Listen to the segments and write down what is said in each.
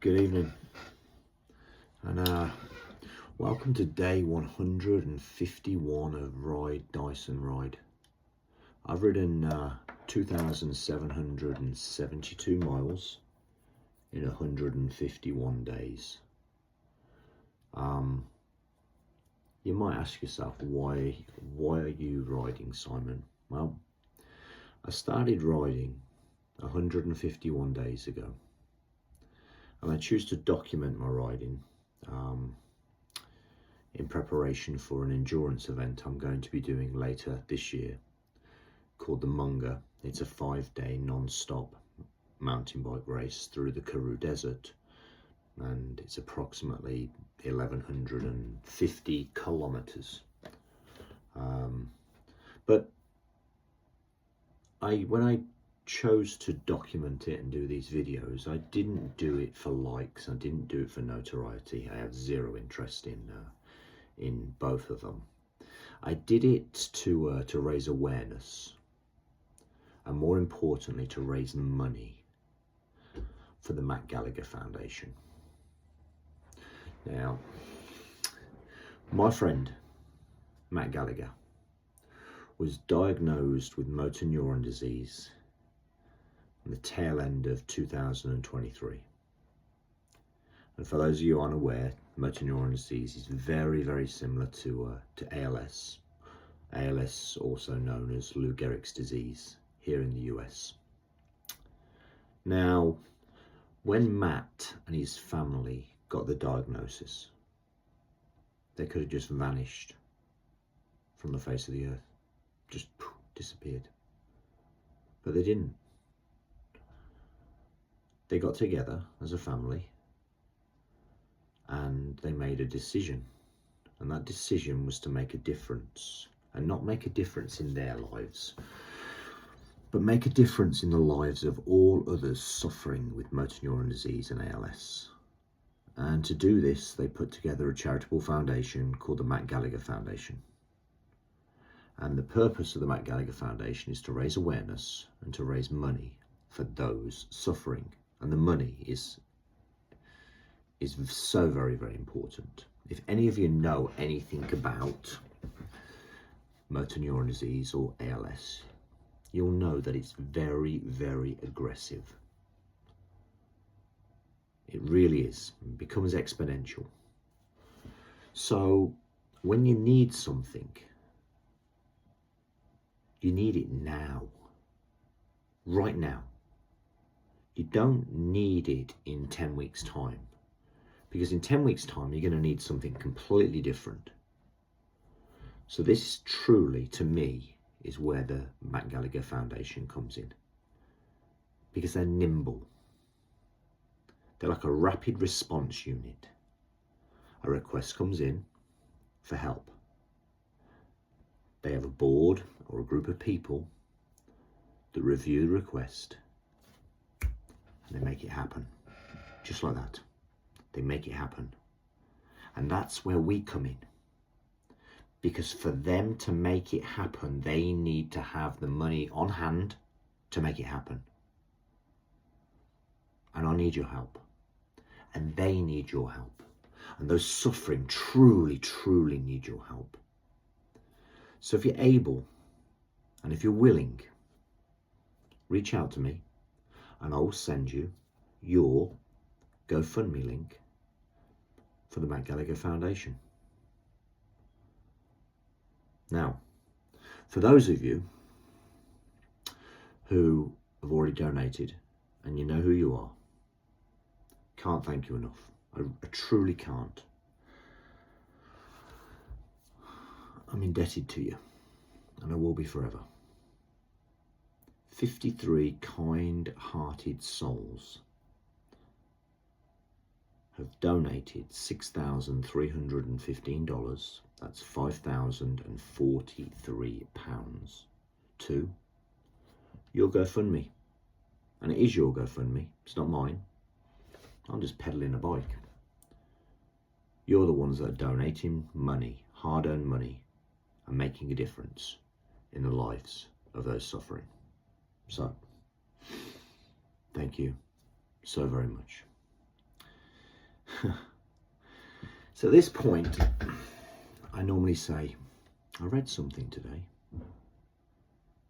Good evening, and welcome to day 151 of Dyson Ride. I've ridden 2,772 miles in 151 days. You might ask yourself, why are you riding, Simon? Well, I started riding 151 days ago, and I choose to document my riding in preparation for an endurance event I'm going to be doing later this year called the Munga. It's a 5-day non-stop mountain bike race through the Karoo Desert, and it's approximately 1,150 kilometers. But when I chose to document it and do these videos, I didn't do it for likes. I didn't do it for notoriety. I have zero interest in both of them. I did it to raise awareness, and more importantly, to raise money for the Matt Gallagher Foundation. Now, my friend Matt Gallagher was diagnosed with motor neuron disease on the tail end of 2023. And for those of you unaware, motor neuron disease is very, very similar to ALS. ALS, also known as Lou Gehrig's disease here in the US. Now, when Matt and his family got the diagnosis, they could have just vanished from the face of the earth, just disappeared. But they didn't. They got together as a family and they made a decision, and that decision was to make a difference, and not make a difference in their lives, but make a difference in the lives of all others suffering with motor neuron disease and ALS. And to do this, they put together a charitable foundation called the Matt Gallagher Foundation. And the purpose of the Matt Gallagher Foundation is to raise awareness and to raise money for those suffering. And the money is so very, very important. If any of you know anything about motor neuron disease or ALS, you'll know that it's very, very aggressive. It really is. It becomes exponential. So when you need something, you need it now, right now. You don't need it in 10 weeks' time, because in 10 weeks' time, you're going to need something completely different. So this truly, to me, is where the Matt Gallagher Foundation comes in, because they're nimble. They're like a rapid response unit. A request comes in for help. They have a board or a group of people that review the request, and they make it happen. Just like that. They make it happen. And that's where we come in. Because for them to make it happen, they need to have the money on hand to make it happen. And I need your help. And they need your help. And those suffering truly, truly need your help. So if you're able, and if you're willing, reach out to me, and I will send you your GoFundMe link for the Matt Gallagher Foundation. Now, for those of you who have already donated, and you know who you are, can't thank you enough. I truly can't. I'm indebted to you, and I will be forever. 53 kind-hearted souls have donated $6,315, that's £5,043, to your GoFundMe. And it is your GoFundMe, it's not mine. I'm just pedaling a bike. You're the ones that are donating money, hard-earned money, and making a difference in the lives of those suffering. So, thank you so very much. So at this point, I normally say, I read something today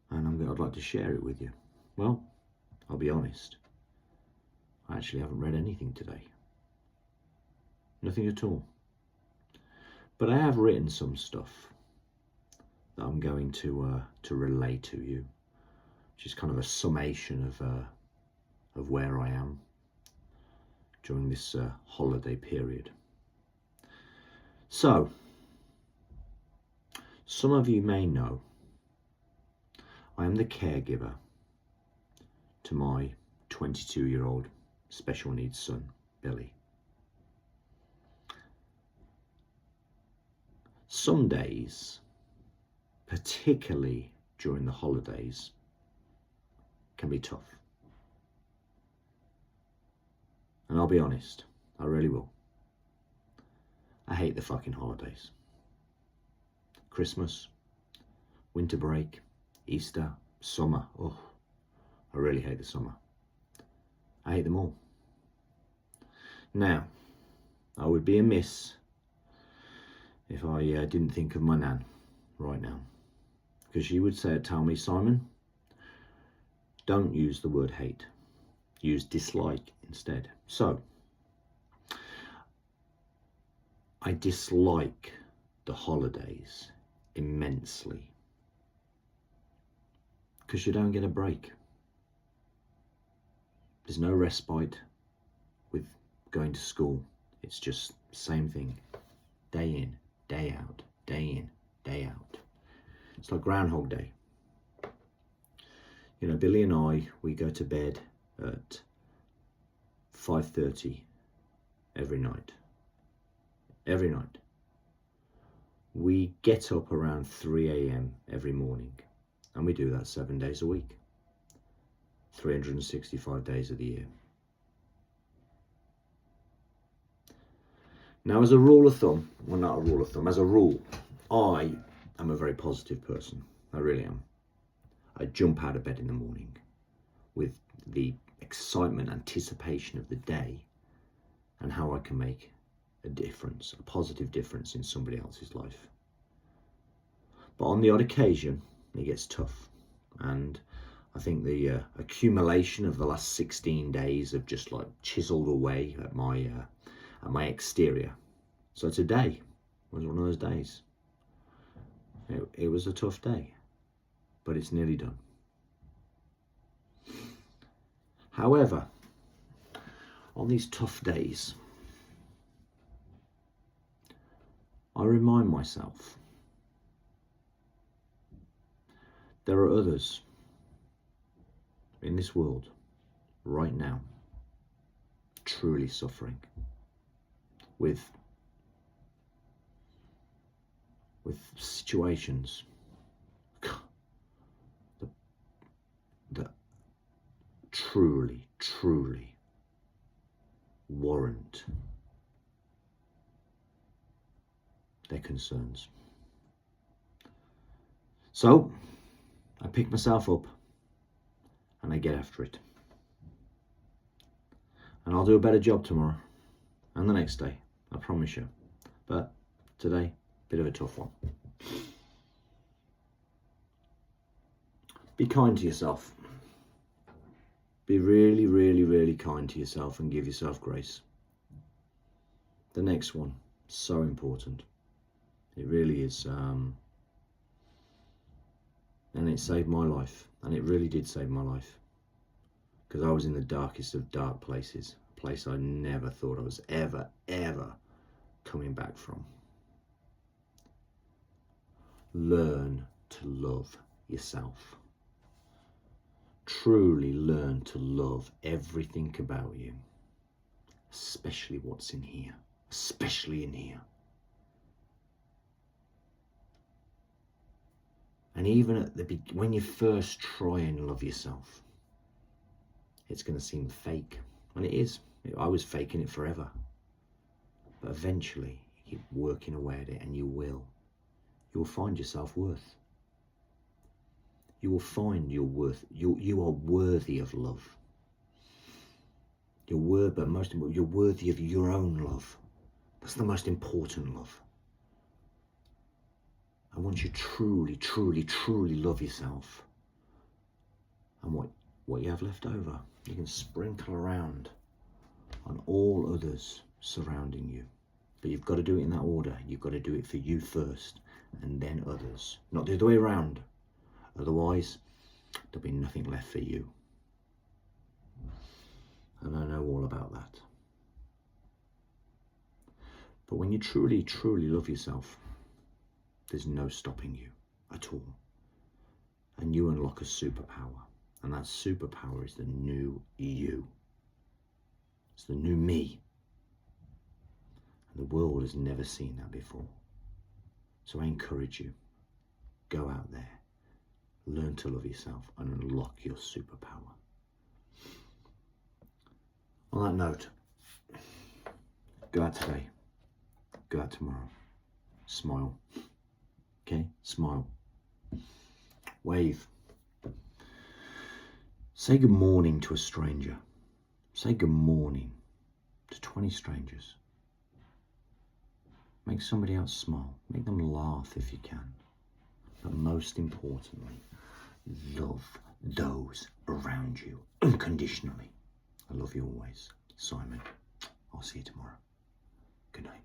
and I'd like to share it with you. Well, I'll be honest. I actually haven't read anything today. Nothing at all. But I have written some stuff that I'm going to relay to you, which is kind of a summation of where I am during this holiday period. So, some of you may know I am the caregiver to my 22-year-old special needs son, Billy. Some days, particularly during the holidays, can be tough. And I'll be honest, I really will. I hate the fucking holidays. Christmas, winter break, Easter, summer. Oh, I really hate the summer. I hate them all. Now, I would be amiss if I didn't think of my nan right now. Because she would tell me, Simon, don't use the word hate. Use dislike instead. So, I dislike the holidays immensely. Because you don't get a break. There's no respite with going to school. It's just the same thing. Day in, day out, day in, day out. It's like Groundhog Day. You know, Billy and I, we go to bed at 5:30 every night. Every night. We get up around 3 a.m. every morning, and we do that 7 days a week, 365 days of the year. Now, as a rule of thumb, well, not a rule of thumb, as a rule, I am a very positive person. I really am. I jump out of bed in the morning with the excitement, anticipation of the day and how I can make a difference, a positive difference in somebody else's life. But on the odd occasion, it gets tough. And I think the accumulation of the last 16 days have just like chiseled away at my exterior. So today was one of those days. It was a tough day, but it's nearly done. However, on these tough days, I remind myself there are others in this world right now truly suffering with situations that truly warrant their concerns. So I pick myself up and I get after it. And I'll do a better job tomorrow and the next day, I promise you. But today, bit of a tough one. Be kind to yourself. Be really kind to yourself and give yourself grace. The next one, so important. It really is. And it saved my life. And it really did save my life. Because I was in the darkest of dark places. A place I never thought I was ever coming back from. Learn to love yourself. Truly learn to love everything about you. Especially what's in here. Especially in here. And even at when you first try and love yourself, it's going to seem fake. And it is. I was faking it forever. But eventually, you keep working away at it and you will. You will find your self-worth. You will find your worth. You are worthy of love. But most important, you're worthy of your own love. That's the most important love. And once you truly, truly, truly love yourself, and what you have left over, you can sprinkle around on all others surrounding you. But you've got to do it in that order. You've got to do it for you first, and then others. Not the other way around. Otherwise, there'll be nothing left for you. And I know all about that. But when you truly, truly love yourself, there's no stopping you at all. And you unlock a superpower. And that superpower is the new you. It's the new me. And the world has never seen that before. So I encourage you, go out there, learn to love yourself and unlock your superpower. On that note, go out today, go out tomorrow, smile, okay? Smile, wave, say good morning to a stranger, say good morning to 20 strangers. Make somebody else smile, make them laugh if you can. But most importantly, love those around you unconditionally. I love you always. Simon, I'll see you tomorrow. Good night.